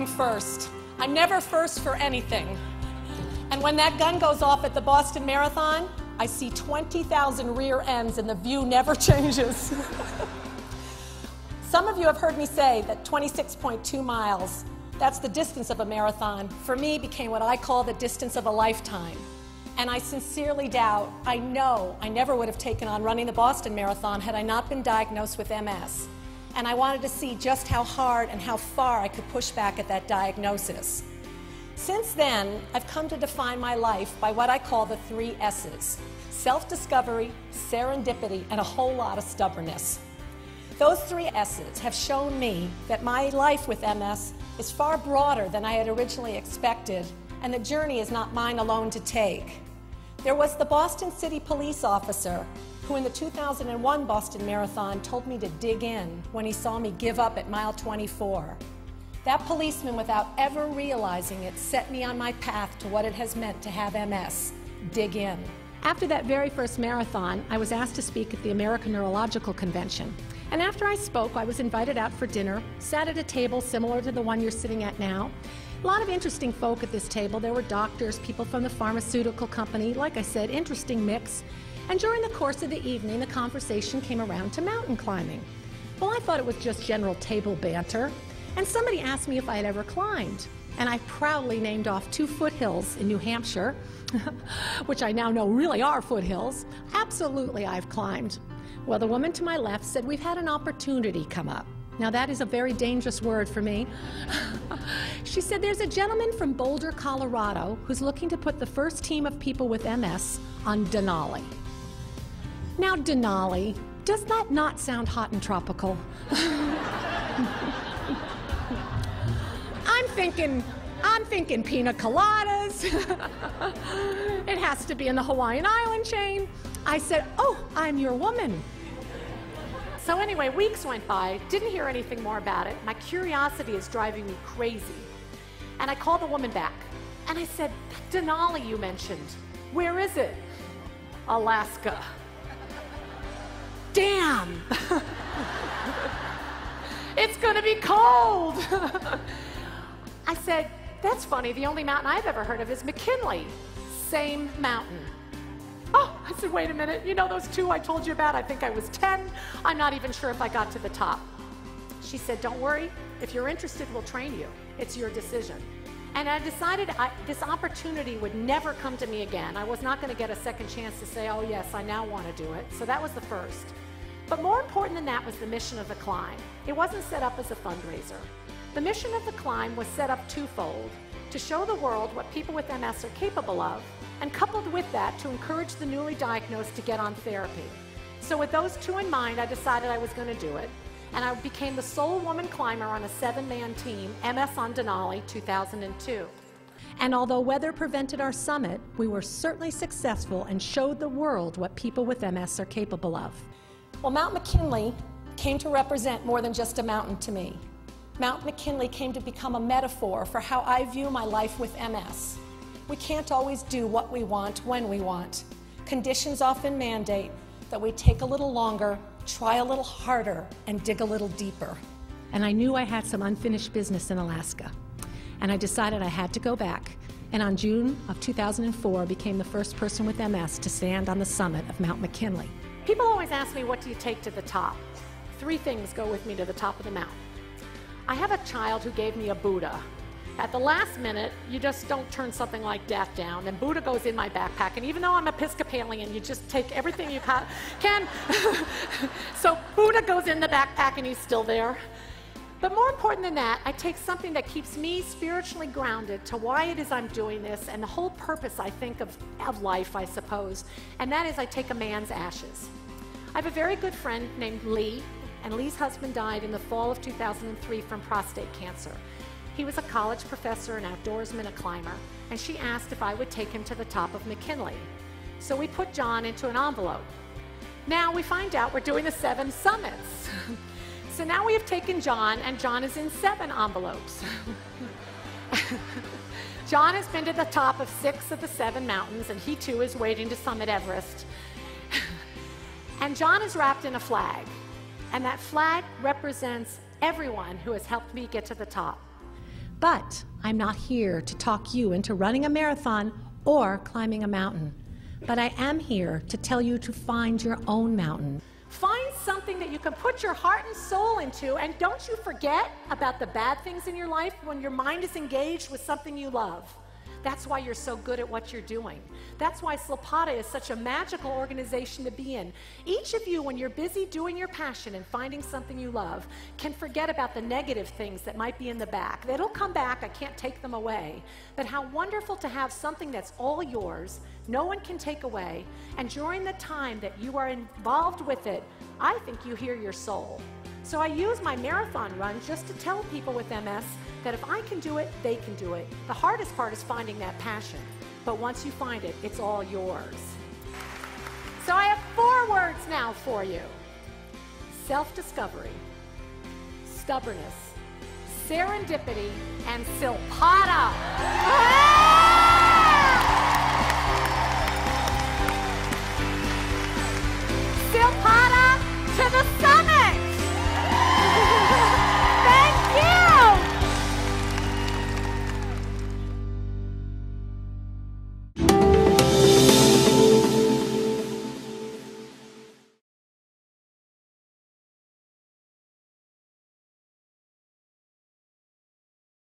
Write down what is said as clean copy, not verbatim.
I'm first. I'm never first for anything. And when that gun goes off at the Boston Marathon, I see 20,000 rear ends and the view never changes. Some of you have heard me say that 26.2 miles, that's the distance of a marathon, for me became what I call the distance of a lifetime. And I sincerely doubt, I know I never would have taken on running the Boston Marathon had I not been diagnosed with MS. And I wanted to see just how hard and how far I could push back at that diagnosis. Since then, I've come to define my life by what I call the 3 S's: self-discovery, serendipity, and a whole lot of stubbornness. Those 3 S's have shown me that my life with MS is far broader than I had originally expected, and the journey is not mine alone to take. There was the Boston City police officer who in the 2001 Boston Marathon told me to dig in when he saw me give up at mile 24. That policeman, without ever realizing it, set me on my path to what it has meant to have MS. Dig in. After that very first marathon, I was asked to speak at the American Neurological Convention. And after I spoke, I was invited out for dinner, sat at a table similar to the one you're sitting at now. A lot of interesting folk at this table. There were doctors, people from the pharmaceutical company, like I said, interesting mix. And during the course of the evening, the conversation came around to mountain climbing. Well, I thought it was just general table banter. And somebody asked me if I had ever climbed. And I proudly named off 2 foothills in New Hampshire, which I now know really are foothills. Absolutely, I've climbed. Well, the woman to my left said, we've had an opportunity come up. Now, that is a very dangerous word for me. She said, there's a gentleman from Boulder, Colorado, who's looking to put the first team of people with MS on Denali. Now, Denali, does that not sound hot and tropical? I'm thinking pina coladas. It has to be in the Hawaiian Island chain. I said, oh, I'm your woman. So anyway, weeks went by, didn't hear anything more about it. My curiosity is driving me crazy. And I called the woman back, and I said, Denali you mentioned, where is it? Alaska. Damn. It's gonna be cold. I said, that's funny, the only mountain I've ever heard of is McKinley. Same mountain. Oh, I said, wait a minute, you know those 2 I told you about? I think I was 10. I'm not even sure if I got to the top. She said, don't worry, if you're interested, we'll train you. It's your decision. And I decided this opportunity would never come to me again. I was not going to get a second chance to say, oh yes, I now want to do it. So that was the first. But more important than that was the mission of the climb. It wasn't set up as a fundraiser. The mission of the climb was set up twofold: to show the world what people with MS are capable of, and coupled with that, to encourage the newly diagnosed to get on therapy. So with those 2 in mind, I decided I was going to do it, and I became the sole woman climber on a 7-man team, MS on Denali 2002. And although weather prevented our summit, we were certainly successful and showed the world what people with MS are capable of. Well, Mount McKinley came to represent more than just a mountain to me. Mount McKinley came to become a metaphor for how I view my life with MS. We can't always do what we want when we want. Conditions often mandate that we take a little longer, try a little harder, and dig a little deeper. And I knew I had some unfinished business in Alaska. And I decided I had to go back. And on June of 2004, became the first person with MS to stand on the summit of Mount McKinley. People always ask me, what do you take to the top? 3 things go with me to the top of the mountain. I have a child who gave me a Buddha. At the last minute, you just don't turn something like death down, and Buddha goes in my backpack, and even though I'm Episcopalian, you just take everything you can. So Buddha goes in the backpack, and he's still there. But more important than that, I take something that keeps me spiritually grounded to why it is I'm doing this, and the whole purpose, I think, of life, I suppose, and that is I take a man's ashes. I have a very good friend named Lee, and Lee's husband died in the fall of 2003 from prostate cancer. He was a college professor, an outdoorsman, a climber, and she asked if I would take him to the top of McKinley. So we put John into an envelope. Now we find out we're doing the 7 summits. So now we have taken John, and John is in 7 envelopes. John has been to the top of 6 of the 7 mountains, and he too is waiting to summit Everest. And John is wrapped in a flag. And that flag represents everyone who has helped me get to the top. But I'm not here to talk you into running a marathon or climbing a mountain. But I am here to tell you to find your own mountain. Find something that you can put your heart and soul into, and don't you forget about the bad things in your life when your mind is engaged with something you love. That's why you're so good at what you're doing. That's why Slapata is such a magical organization to be in. Each of you, when you're busy doing your passion and finding something you love, can forget about the negative things that might be in the back. They'll come back, I can't take them away. But how wonderful to have something that's all yours, no one can take away, and during the time that you are involved with it, I think you hear your soul. So I use my marathon run just to tell people with MS that if I can do it, they can do it. The hardest part is finding that passion. But once you find it, it's all yours. So I have 4 words now for you. Self-discovery, stubbornness, serendipity, and Slapata. Slapata!